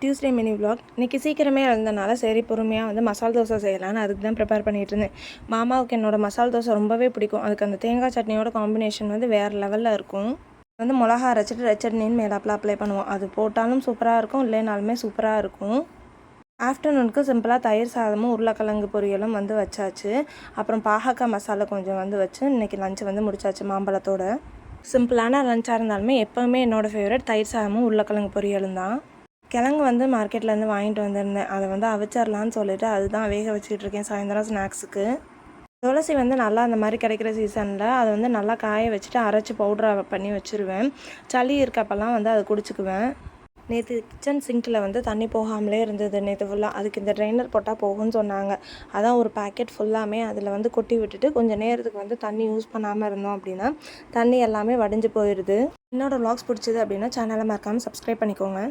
Tuesday mini vlog. இன்றைக்கி சீக்கிரமே எழுந்தனால சரி பொறுமையாக வந்து மசால் தோசை செய்யலான்னு அதுக்கு தான் ப்ரிப்பேர் பண்ணிகிட்டு இருந்தேன். மாமாவுக்கு என்னோடய மசால் தோசை ரொம்பவே பிடிக்கும். அதுக்கு அந்த தேங்காய் சட்னியோட காம்பினேஷன் வந்து வேறு லெவலில் இருக்கும். வந்து மிளகா அரைச்சிட்டு ரெட் சட்னின்னு மேலாப்பில் அப்ளை பண்ணுவோம். அது போட்டாலும் சூப்பராக இருக்கும், இல்லைனாலுமே சூப்பராக இருக்கும். ஆஃப்டர்நூனுக்கு சிம்பிளாக தயிர் சாதமும் உருளைக்கிழங்கு பொரியலும் வந்து வச்சாச்சு. அப்புறம் பாகக்காய் மசாலா கொஞ்சம் வந்து வச்சு இன்றைக்கி லஞ்சு வந்து முடிச்சாச்சு மாம்பழத்தோட. சிம்பிளான லஞ்சாக இருந்தாலுமே எப்போவுமே என்னோடய ஃபேவரட் தயிர் சாதமும் உருளைக்கிழங்கு பொரியலும் தான். கிழங்கு வந்து மார்க்கெட்லேருந்து வாங்கிட்டு வந்திருந்தேன். அதை வந்து அவிச்சிடலான்னு சொல்லிட்டு அதுதான் வேக வச்சுட்ருக்கேன் சாயந்தரம் ஸ்நாக்ஸுக்கு. துளசி வந்து நல்லா அந்த மாதிரி கிடைக்கிற சீசனில் அதை வந்து நல்லா காய வச்சுட்டு அரைச்சி பவுட்ராக பண்ணி வச்சுருவேன். சளி இருக்கப்பெல்லாம் வந்து அதை குடிச்சிக்குவேன். நேற்று கிச்சன் சிங்கில் வந்து தண்ணி போகாமலே இருந்தது நேற்று ஃபுல்லாக. அதுக்கு இந்த ட்ரைனர் போட்டால் போகும்னு சொன்னாங்க. அதான் ஒரு பேக்கெட் ஃபுல்லாமே அதில் வந்து கொட்டி விட்டுட்டு கொஞ்சம் நேரத்துக்கு வந்து தண்ணி யூஸ் பண்ணாமல் இருந்தோம் அப்படின்னா தண்ணி எல்லாமே வடிஞ்சு போயிடுது. என்னோடய vlogs பிடிச்சிது அப்படின்னா சேனலை மறக்காமல் சப்ஸ்கிரைப் பண்ணிக்கோங்க.